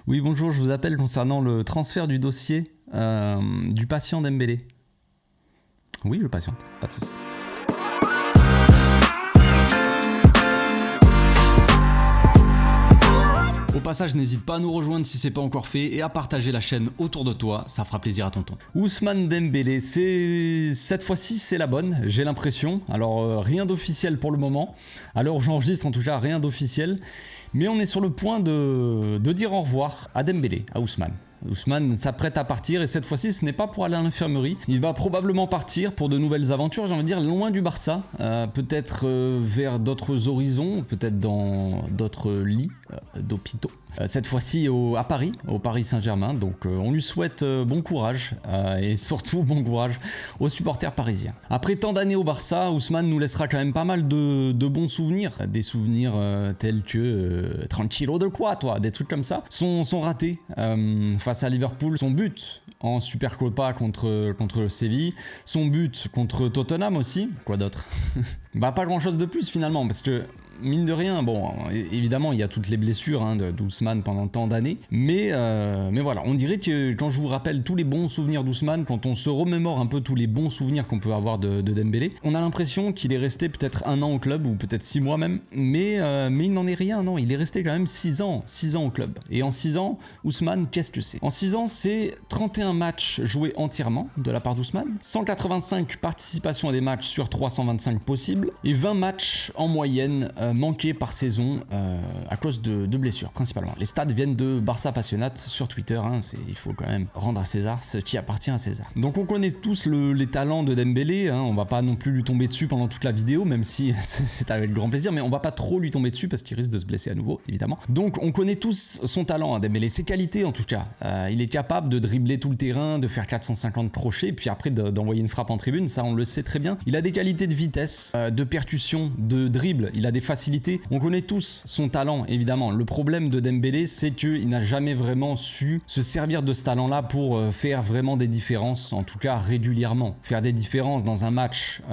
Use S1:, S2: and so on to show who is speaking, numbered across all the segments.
S1: Oui, bonjour, je vous appelle concernant le transfert du dossier du patient Dembélé. Oui, je patiente, pas de souci. Au passage, n'hésite pas à nous rejoindre si c'est pas encore fait et à partager la chaîne autour de toi, ça fera plaisir à tonton. Ousmane Dembélé, cette fois-ci c'est la bonne, j'ai l'impression. Alors rien d'officiel pour le moment, à l'heure où j'enregistre en tout cas rien d'officiel, mais on est sur le point de dire au revoir à Dembélé, à Ousmane. Ousmane s'apprête à partir et cette fois-ci ce n'est pas pour aller à l'infirmerie. Il va probablement partir pour de nouvelles aventures, j'ai envie de dire loin du Barça, peut-être vers d'autres horizons, peut-être dans d'autres lits d'hôpitaux. Cette fois-ci à Paris, au Paris Saint-Germain, donc on lui souhaite bon courage et surtout bon courage aux supporters parisiens. Après tant d'années au Barça, Ousmane nous laissera quand même pas mal de bons souvenirs, des souvenirs tels que tranquillo de quoi toi, des trucs comme ça, sont ratés face à Liverpool, son but en Supercopa contre le Séville, son but contre Tottenham aussi, quoi d'autre. Bah pas grand chose de plus finalement, parce que mine de rien, bon, évidemment, il y a toutes les blessures d'Ousmane pendant tant d'années, mais voilà, on dirait que quand je vous rappelle tous les bons souvenirs d'Ousmane, quand on se remémore un peu tous les bons souvenirs qu'on peut avoir de Dembélé, on a l'impression qu'il est resté peut-être 1 an au club, ou peut-être 6 mois même, mais il n'en est rien, non, il est resté quand même 6 ans au club. Et en 6 ans, Ousmane, qu'est-ce que c'est ? En 6 ans, c'est 31 matchs joués entièrement de la part d'Ousmane, 185 participations à des matchs sur 325 possibles, et 20 matchs en moyenne manqué par saison à cause de blessures principalement. Les stats viennent de Barça Passionate sur Twitter, il faut quand même rendre à César ce qui appartient à César. Donc on connaît tous les talents de Dembélé, on va pas non plus lui tomber dessus pendant toute la vidéo, même si c'est avec grand plaisir, mais on va pas trop lui tomber dessus parce qu'il risque de se blesser à nouveau, évidemment. Donc on connaît tous son talent, Dembélé, ses qualités en tout cas. Il est capable de dribbler tout le terrain, de faire 450 crochets, puis après d'envoyer une frappe en tribune, ça on le sait très bien. Il a des qualités de vitesse, de percussion, de dribble, il a des facilités. On connaît tous son talent, évidemment. Le problème de Dembélé, c'est qu'il n'a jamais vraiment su se servir de ce talent-là pour faire vraiment des différences, en tout cas régulièrement. Faire des différences dans un match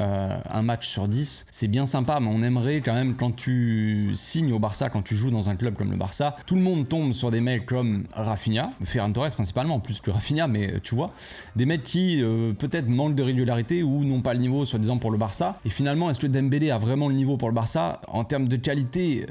S1: sur 10, c'est bien sympa, mais on aimerait quand même, quand tu signes au Barça, quand tu joues dans un club comme le Barça, tout le monde tombe sur des mecs comme Rafinha, Ferran Torres principalement, plus que Rafinha, mais tu vois, des mecs qui peut-être manquent de régularité ou n'ont pas le niveau, soi-disant, pour le Barça. Et finalement, est-ce que Dembélé a vraiment le niveau pour le Barça ? En termes de qualité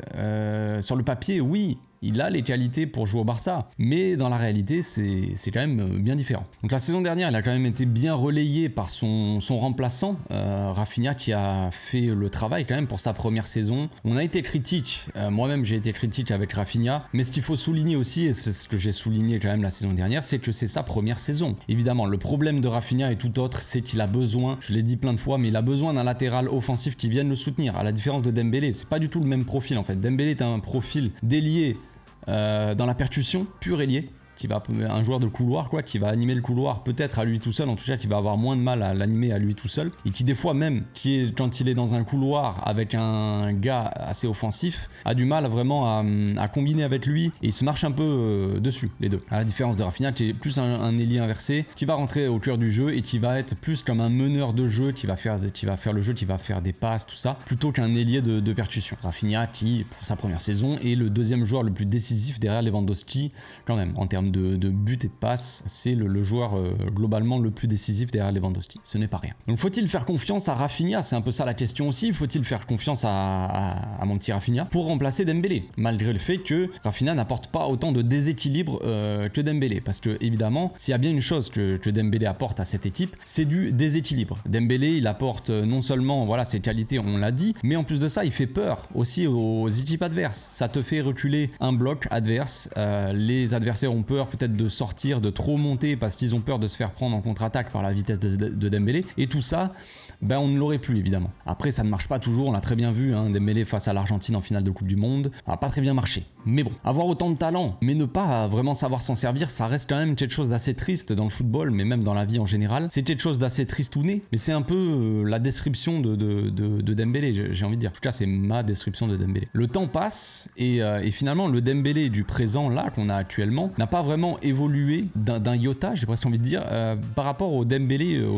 S1: sur le papier, oui, il a les qualités pour jouer au Barça, mais dans la réalité, c'est quand même bien différent. Donc la saison dernière, il a quand même été bien relayé par son remplaçant, Rafinha, qui a fait le travail quand même pour sa première saison. On a été critique, moi-même j'ai été critique avec Rafinha, mais ce qu'il faut souligner aussi, et c'est ce que j'ai souligné quand même la saison dernière, c'est que c'est sa première saison. Évidemment, le problème de Rafinha est tout autre, c'est qu'il a besoin, je l'ai dit plein de fois, mais il a besoin d'un latéral offensif qui vienne le soutenir, à la différence de Dembélé. C'est pas du tout le même profil en fait. Dembélé est un profil d'ailier dans la percussion, pur ailier, un joueur de couloir quoi, qui va animer le couloir peut-être à lui tout seul, en tout cas qui va avoir moins de mal à l'animer à lui tout seul, et qui des fois même, quand il est dans un couloir avec un gars assez offensif, a du mal vraiment à combiner avec lui, et il se marche un peu dessus, les deux. À la différence de Rafinha, qui est plus un ailier inversé, qui va rentrer au cœur du jeu, et qui va être plus comme un meneur de jeu, qui va faire le jeu, qui va faire des passes, tout ça, plutôt qu'un ailier de percussion. Rafinha qui, pour sa première saison, est le deuxième joueur le plus décisif derrière Lewandowski, quand même, en termes de but et de passe, c'est le joueur globalement le plus décisif derrière Lewandowski. Ce n'est pas rien. Donc faut-il faire confiance à Rafinha ? C'est un peu ça la question aussi. Faut-il faire confiance à mon petit Rafinha pour remplacer Dembélé ? Malgré le fait que Rafinha n'apporte pas autant de déséquilibre que Dembélé. Parce que évidemment, s'il y a bien une chose que Dembélé apporte à cette équipe, c'est du déséquilibre. Dembélé, il apporte non seulement ses qualités, on l'a dit, mais en plus de ça, il fait peur aussi aux équipes adverses. Ça te fait reculer un bloc adverse. Les adversaires ont peur peut-être de sortir, de trop monter parce qu'ils ont peur de se faire prendre en contre-attaque par la vitesse de Dembélé, et tout ça, on ne l'aurait plus évidemment. Après ça ne marche pas toujours, on l'a très bien vu, Dembélé face à l'Argentine en finale de Coupe du Monde, ça n'a pas très bien marché. Mais bon, avoir autant de talent, mais ne pas vraiment savoir s'en servir, ça reste quand même quelque chose d'assez triste dans le football, mais même dans la vie en général. C'est quelque chose d'assez tristouné, mais c'est un peu la description de Dembélé, j'ai envie de dire. En tout cas, c'est ma description de Dembélé. Le temps passe, et finalement, le Dembélé du présent, là, qu'on a actuellement, n'a pas vraiment évolué d'un iota, j'ai presque envie de dire, par rapport au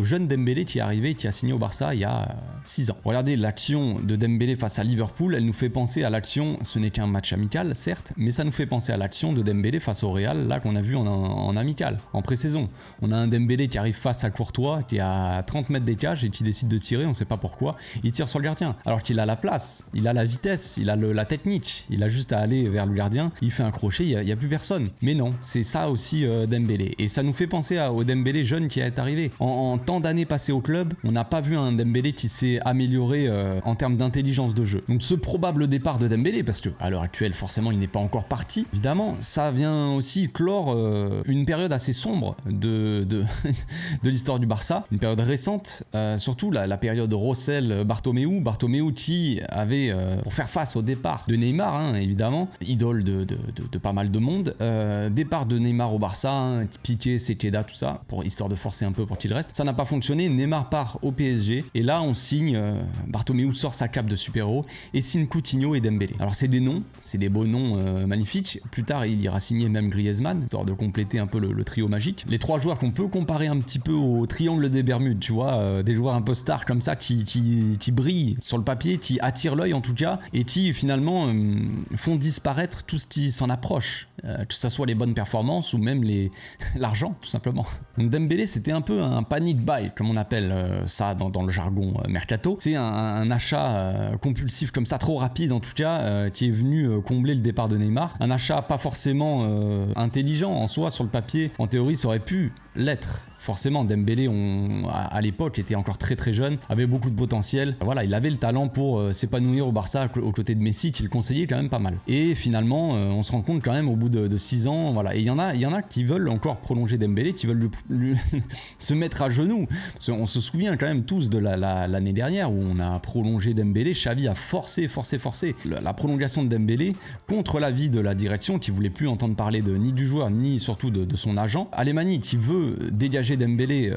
S1: jeune Dembélé qui est arrivé et qui a signé au Barça Barça il y a 6 ans. Regardez l'action de Dembélé face à Liverpool, elle nous fait penser à l'action, ce n'est qu'un match amical certes, mais ça nous fait penser à l'action de Dembélé face au Real, là qu'on a vu en amical, en pré-saison. On a un Dembélé qui arrive face à Courtois, qui est à 30 mètres des cages et qui décide de tirer, on ne sait pas pourquoi, il tire sur le gardien. Alors qu'il a la place, il a la vitesse, il a la technique, il a juste à aller vers le gardien, il fait un crochet, il n'y a plus personne. Mais non, c'est ça aussi Dembélé. Et ça nous fait penser au Dembélé jeune qui est arrivé. En tant d'années passées au club, on n'a pas vu un Dembélé qui s'est amélioré en termes d'intelligence de jeu. Donc ce probable départ de Dembélé, parce que à l'heure actuelle forcément il n'est pas encore parti, évidemment ça vient aussi clore une période assez sombre de l'histoire du Barça, une période récente, surtout la période Rossell-Bartomeu qui avait, pour faire face au départ de Neymar, hein, évidemment, idole de pas mal de monde, départ de Neymar au Barça, hein, Piqué, Sekeda, tout ça, histoire de forcer un peu pour qu'il reste. Ça n'a pas fonctionné, Neymar part au PSG, et là on signe, Bartomeu sort sa cape de super-héros, et signe Coutinho et Dembélé. Alors c'est des noms, c'est des beaux noms magnifiques, plus tard il ira signer même Griezmann, histoire de compléter un peu le trio magique. Les trois joueurs qu'on peut comparer un petit peu au triangle des Bermudes, tu vois, des joueurs un peu stars comme ça qui brillent sur le papier, qui attirent l'œil en tout cas, et qui finalement font disparaître tout ce qui s'en approche, que ce soit les bonnes performances ou même l'argent tout simplement. Donc Dembélé c'était un peu un panic buy comme on appelle ça dans le jargon mercato. C'est un achat compulsif comme ça, trop rapide en tout cas, qui est venu combler le départ de Neymar. Un achat pas forcément intelligent en soi, sur le papier, en théorie ça aurait pu l'être. Forcément, Dembélé, à l'époque, était encore très très jeune, avait beaucoup de potentiel. Voilà, il avait le talent pour s'épanouir au Barça aux côtés de Messi, qui le conseillait quand même pas mal. Et finalement, on se rend compte quand même au bout de 6 ans, voilà. Et il y en a qui veulent encore prolonger Dembélé, qui veulent lui se mettre à genoux. On se souvient quand même tous de l'année dernière où on a prolongé Dembélé. Xavi a forcé la prolongation de Dembélé contre l'avis de la direction qui voulait plus entendre parler ni du joueur ni surtout de son agent. Alemany qui veut dégager Dembélé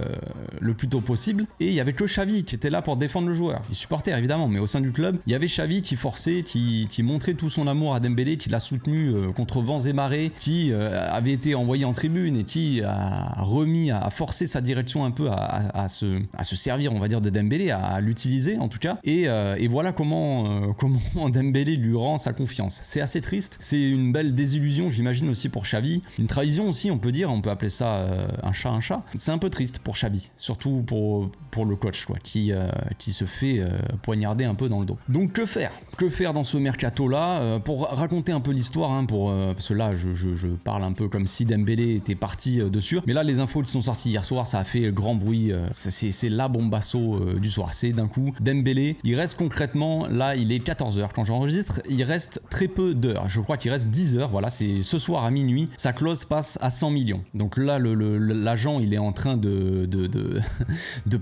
S1: le plus tôt possible, et il y avait que Xavi qui était là pour défendre le joueur. Il supportait évidemment, mais au sein du club, il y avait Xavi qui forçait, qui montrait tout son amour à Dembélé, qui l'a soutenu contre vents et marées, qui avait été envoyé en tribune et qui a forcé sa direction un peu à se servir, on va dire, de Dembélé, à l'utiliser en tout cas. Et voilà comment Dembélé lui rend sa confiance. C'est assez triste, c'est une belle désillusion, j'imagine, aussi pour Xavi, une trahison aussi, on peut dire, on peut appeler ça un chat. C'est un peu triste pour Xavi, surtout pour le coach, quoi, qui se fait poignarder un peu dans le dos. Donc que faire dans ce mercato là, pour raconter un peu l'histoire, hein, parce que là je parle un peu comme si Dembélé était parti dessus, mais là les infos qui sont sorties hier soir, ça a fait grand bruit, c'est la bombasso du soir. C'est d'un coup Dembélé, il reste concrètement, là il est 14h quand j'enregistre, il reste très peu d'heures, je crois qu'il reste 10 heures, voilà, c'est ce soir à minuit, sa clause passe à 100 millions. Donc là l'agent il est en train de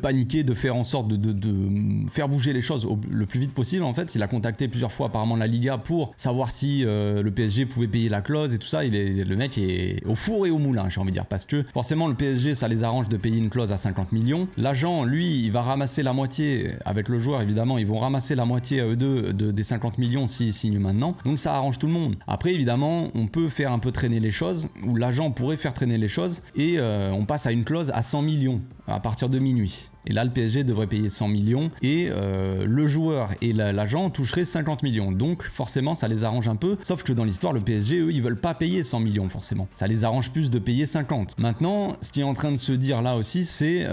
S1: paniquer, de faire en sorte de faire bouger les choses le plus vite possible. En fait, il a contacté plusieurs fois apparemment la Liga pour savoir si le PSG pouvait payer la clause et tout ça. Le mec est au four et au moulin, j'ai envie de dire, parce que forcément le PSG ça les arrange de payer une clause à 50 millions. L'agent, lui, il va ramasser la moitié avec le joueur, évidemment, ils vont ramasser la moitié à eux deux des 50 millions s'ils signent maintenant. Donc ça arrange tout le monde. Après, évidemment, on peut faire un peu traîner les choses, ou l'agent pourrait faire traîner les choses, et on passe à une clause à 100 millions à partir de minuit. Et là, le PSG devrait payer 100 millions et le joueur et l'agent toucheraient 50 millions. Donc, forcément, ça les arrange un peu. Sauf que dans l'histoire, le PSG, eux, ils veulent pas payer 100 millions, forcément. Ça les arrange plus de payer 50. Maintenant, ce qui est en train de se dire là aussi, c'est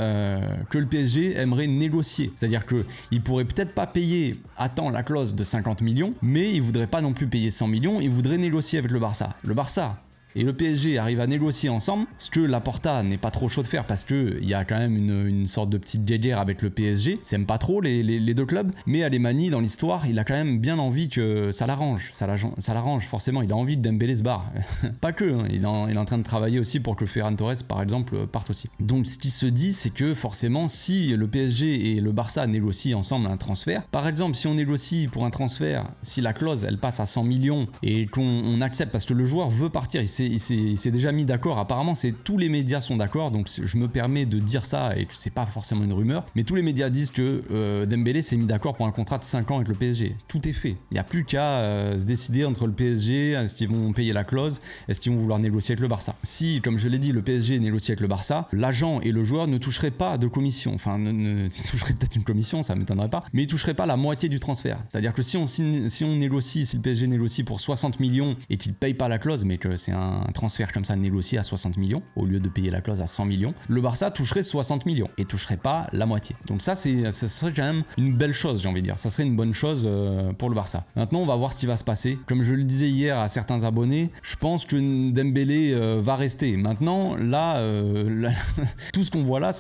S1: que le PSG aimerait négocier. C'est-à-dire qu'ils pourraient peut-être pas payer à temps la clause de 50 millions, mais ils voudraient pas non plus payer 100 millions, ils voudraient négocier avec le Barça. Le Barça et le PSG arrivent à négocier ensemble, ce que Laporta n'est pas trop chaud de faire parce qu'il y a quand même une sorte de petite guéguerre avec le PSG. Ils n'aiment pas trop les deux clubs, mais Alemany dans l'histoire, il a quand même bien envie que ça l'arrange. Ça l'arrange forcément, il a envie que Dembélé se barre. Pas que, hein. Il est en train de travailler aussi pour que Ferran Torres par exemple parte aussi. Donc ce qui se dit, c'est que forcément si le PSG et le Barça négocient ensemble un transfert, par exemple si on négocie pour un transfert, si la clause elle passe à 100 millions et qu'on accepte parce que le joueur veut partir, s'est déjà mis d'accord. Apparemment, tous les médias sont d'accord, donc je me permets de dire ça, et c'est pas forcément une rumeur, mais tous les médias disent que Dembélé s'est mis d'accord pour un contrat de 5 ans avec le PSG. Tout est fait. Il n'y a plus qu'à se décider entre le PSG, est-ce qu'ils vont payer la clause, est-ce qu'ils vont vouloir négocier avec le Barça. Si, comme je l'ai dit, le PSG négocie avec le Barça, l'agent et le joueur ne toucheraient pas de commission. Enfin, ils toucheraient peut-être une commission, ça ne m'étonnerait pas, mais ils toucheraient pas la moitié du transfert. C'est-à-dire que si le PSG négocie pour 60 millions et qu'il ne paye pas la clause, mais que c'est un transfert comme ça négocié à 60 millions, au lieu de payer la clause à 100 millions, le Barça toucherait 60 millions et toucherait pas la moitié. Donc ça serait quand même une belle chose, j'ai envie de dire. Ça serait une bonne chose pour le Barça. Maintenant, on va voir ce qui va se passer. Comme je le disais hier à certains abonnés, je pense que Dembélé va rester. Maintenant, là, tout ce qu'on voit là,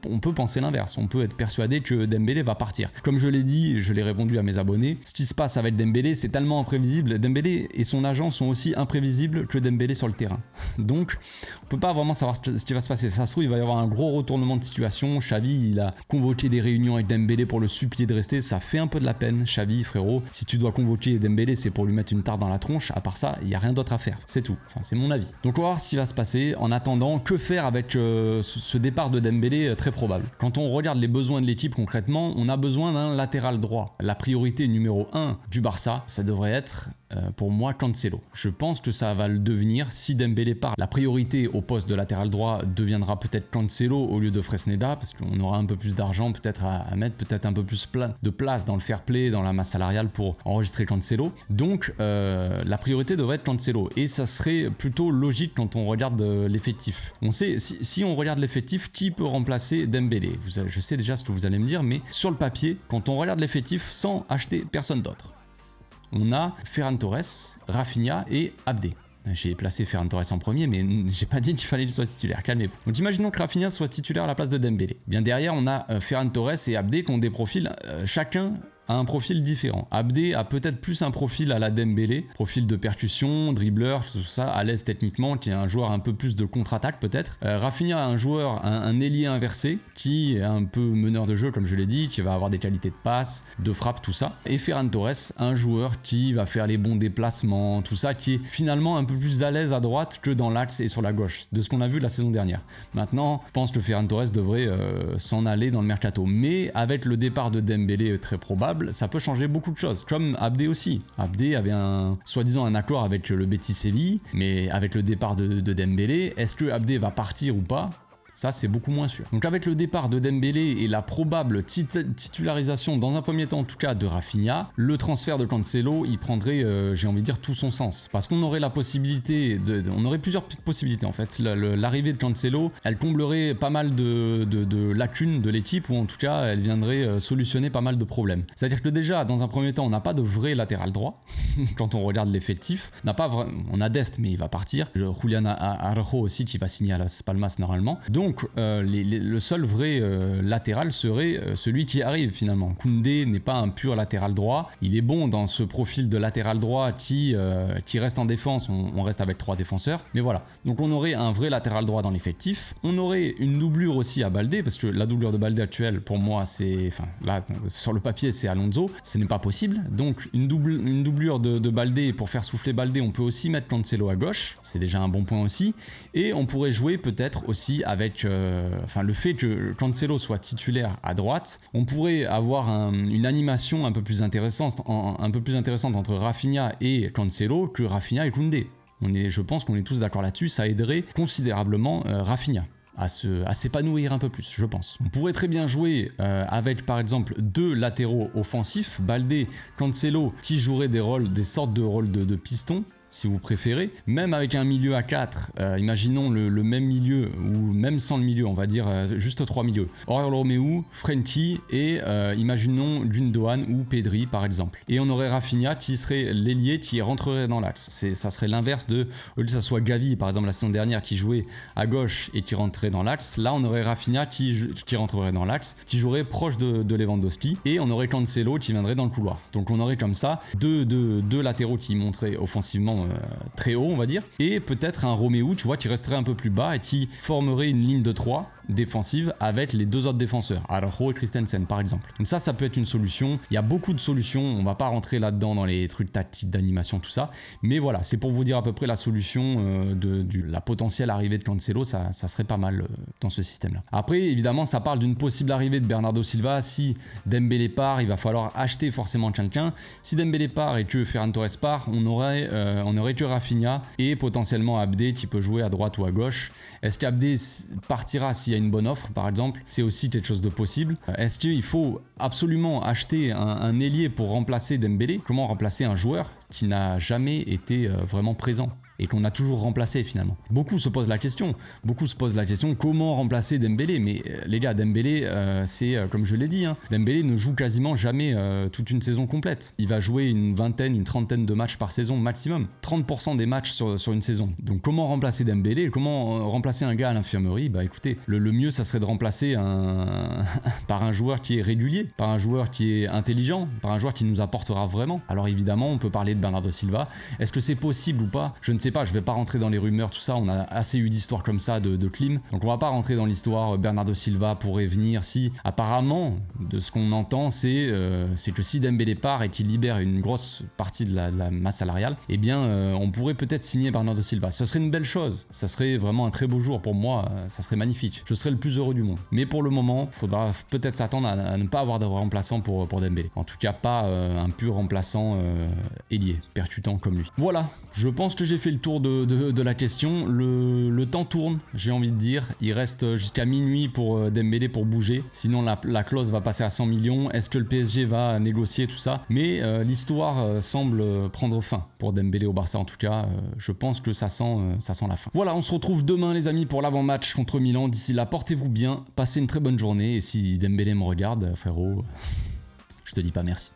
S1: on peut penser l'inverse. On peut être persuadé que Dembélé va partir. Comme je l'ai dit, je l'ai répondu à mes abonnés, ce qui se passe avec Dembélé, c'est tellement imprévisible. Dembélé et son agent sont aussi imprévisibles que Dembélé sur le terrain. Donc, on peut pas vraiment savoir ce qui va se passer. Ça se trouve, il va y avoir un gros retournement de situation. Xavi, il a convoqué des réunions avec Dembélé pour le supplier de rester. Ça fait un peu de la peine. Xavi, frérot, si tu dois convoquer Dembélé, c'est pour lui mettre une tarte dans la tronche. À part ça, il n'y a rien d'autre à faire. C'est tout. Enfin, c'est mon avis. Donc, on va voir ce qui va se passer. En attendant, que faire avec ce départ de Dembélé très probable. Quand on regarde les besoins de l'équipe concrètement, on a besoin d'un latéral droit. La priorité numéro 1 du Barça, ça devrait être pour moi Cancelo. Je pense que ça va le devenir si Dembélé part. La priorité au poste de latéral droit deviendra peut-être Cancelo au lieu de Fresneda, parce qu'on aura un peu plus d'argent peut-être à mettre, peut-être un peu plus de place dans le fair play, dans la masse salariale pour enregistrer Cancelo. Donc la priorité devrait être Cancelo, et ça serait plutôt logique quand on regarde l'effectif. On sait, si on regarde l'effectif, qui peut remplacer Dembélé? Je sais déjà ce que vous allez me dire, mais sur le papier, quand on regarde l'effectif sans acheter personne d'autre, on a Ferran Torres, Rafinha et Abdé. J'ai placé Ferran Torres en premier, mais j'ai pas dit qu'il fallait qu'il soit titulaire, calmez-vous. Donc imaginons que Rafinha soit titulaire à la place de Dembélé. Bien derrière, on a Ferran Torres et Abdé qui ont des profils, chacun a un profil différent. Abdé a peut-être plus un profil à la Dembélé, profil de percussion, dribbleur, tout ça, à l'aise techniquement, qui est un joueur un peu plus de contre-attaque peut-être. Rafinha a un joueur, un ailier inversé, qui est un peu meneur de jeu comme je l'ai dit, qui va avoir des qualités de passe, de frappe, tout ça. Et Ferran Torres, un joueur qui va faire les bons déplacements, tout ça, qui est finalement un peu plus à l'aise à droite que dans l'axe et sur la gauche, de ce qu'on a vu la saison dernière. Maintenant, je pense que Ferran Torres devrait s'en aller dans le mercato. Mais avec le départ de Dembélé très probable, ça peut changer beaucoup de choses, comme Abdé aussi. Abdé avait soi-disant un accord avec le Betis Séville, mais avec le départ de Dembélé, est-ce que Abdé va partir ou pas? Ça, c'est beaucoup moins sûr. Donc avec le départ de Dembélé et la probable titularisation, dans un premier temps en tout cas, de Rafinha, le transfert de Cancelo, il prendrait, j'ai envie de dire, tout son sens. Parce qu'on aurait la possibilité, on aurait plusieurs possibilités en fait. L'arrivée de Cancelo, elle comblerait pas mal de lacunes de l'équipe, ou en tout cas, elle viendrait solutionner pas mal de problèmes. C'est-à-dire que déjà, dans un premier temps, on n'a pas de vrai latéral droit. Quand on regarde l'effectif, on a Dest, mais il va partir. Julian Araujo aussi, qui va signer à Las Palmas normalement. Donc, le seul vrai latéral serait celui qui arrive finalement. Koundé n'est pas un pur latéral droit. Il est bon dans ce profil de latéral droit qui reste en défense. On reste avec 3 défenseurs. Mais voilà. Donc on aurait un vrai latéral droit dans l'effectif. On aurait une doublure aussi à Baldé, parce que la doublure de Baldé actuelle, pour moi, là, sur le papier, c'est Alonso. Ce n'est pas possible. Donc une doublure de Baldé, pour faire souffler Baldé, on peut aussi mettre Cancelo à gauche. C'est déjà un bon point aussi. Et on pourrait jouer peut-être aussi avec le fait que Cancelo soit titulaire à droite, on pourrait avoir une animation un peu plus intéressante entre Rafinha et Cancelo que Rafinha et Koundé. Je pense qu'on est tous d'accord là-dessus, ça aiderait considérablement Rafinha à s'épanouir un peu plus, je pense. On pourrait très bien jouer avec par exemple 2 latéraux offensifs, Baldé, Cancelo, qui joueraient des sortes de rôles de piston, si vous préférez, même avec un milieu à 4, imaginons le même milieu, ou même sans le milieu, on va dire juste 3 milieux. Oriol Romeu, Frenkie et imaginons Gundogan ou Pedri par exemple. Et on aurait Rafinha qui serait l'ailier qui rentrerait dans l'axe. Ça serait l'inverse au lieu que ça soit Gavi par exemple la saison dernière qui jouait à gauche et qui rentrait dans l'axe, là on aurait Rafinha qui rentrerait dans l'axe, qui jouerait proche de Lewandowski, et on aurait Cancelo qui viendrait dans le couloir. Donc on aurait comme ça deux latéraux qui monteraient offensivement vraiment très haut, on va dire, et peut-être un Romeo, tu vois, qui resterait un peu plus bas et qui formerait une ligne de 3 défensive avec les 2 autres défenseurs, Araujo et Christensen par exemple. Donc ça peut être une solution. Il y a beaucoup de solutions, on va pas rentrer là-dedans dans les trucs tactiques d'animation, tout ça, mais voilà, c'est pour vous dire à peu près la solution de la potentielle arrivée de Cancelo, ça serait pas mal dans ce système-là. Après, évidemment, ça parle d'une possible arrivée de Bernardo Silva. Si Dembélé part, il va falloir acheter forcément quelqu'un. Si Dembélé part et que Ferran Torres part, on aurait que Rafinha et potentiellement Abdé qui peut jouer à droite ou à gauche. Est-ce qu'Abdé partira s'il y a une bonne offre par exemple? C'est aussi quelque chose de possible. Est-ce qu'il faut absolument acheter un ailier pour remplacer Dembélé? Comment remplacer un joueur qui n'a jamais été vraiment présent et qu'on a toujours remplacé finalement? Beaucoup se posent la question comment remplacer Dembélé? Mais les gars, Dembélé, c'est comme je l'ai dit, hein, Dembélé ne joue quasiment jamais toute une saison complète. Il va jouer une vingtaine, une trentaine de matchs par saison maximum, 30% des matchs sur une saison. Donc comment remplacer Dembélé? Comment remplacer un gars à l'infirmerie? Bah écoutez, le mieux ça serait de remplacer par un joueur qui est régulier, par un joueur qui est intelligent, par un joueur qui nous apportera vraiment. Alors évidemment, on peut parler de Bernardo Silva. Est-ce que c'est possible ou pas? Je ne sais pas, je vais pas rentrer dans les rumeurs, tout ça, on a assez eu d'histoires comme ça de Klim, donc on va pas rentrer dans l'histoire. Bernardo Silva pourrait venir si, apparemment, de ce qu'on entend, c'est que si Dembélé part et qu'il libère une grosse partie de la masse salariale, eh bien on pourrait peut-être signer Bernardo Silva. Ce serait une belle chose, ça serait vraiment un très beau jour pour moi, ça serait magnifique, je serais le plus heureux du monde. Mais pour le moment, il faudra peut-être s'attendre à ne pas avoir de remplaçant pour Dembélé. En tout cas, pas un pur remplaçant ailier, percutant comme lui. Voilà, je pense que j'ai fait le tour de la question. Le temps tourne, j'ai envie de dire. Il reste jusqu'à minuit pour Dembélé pour bouger. Sinon, la clause va passer à 100 millions. Est-ce que le PSG va négocier tout ça? Mais l'histoire semble prendre fin pour Dembélé au Barça. En tout cas, je pense que ça sent la fin. Voilà, on se retrouve demain, les amis, pour l'avant-match contre Milan. D'ici là, portez-vous bien, passez une très bonne journée. Et si Dembélé me regarde, frérot, je te dis pas merci.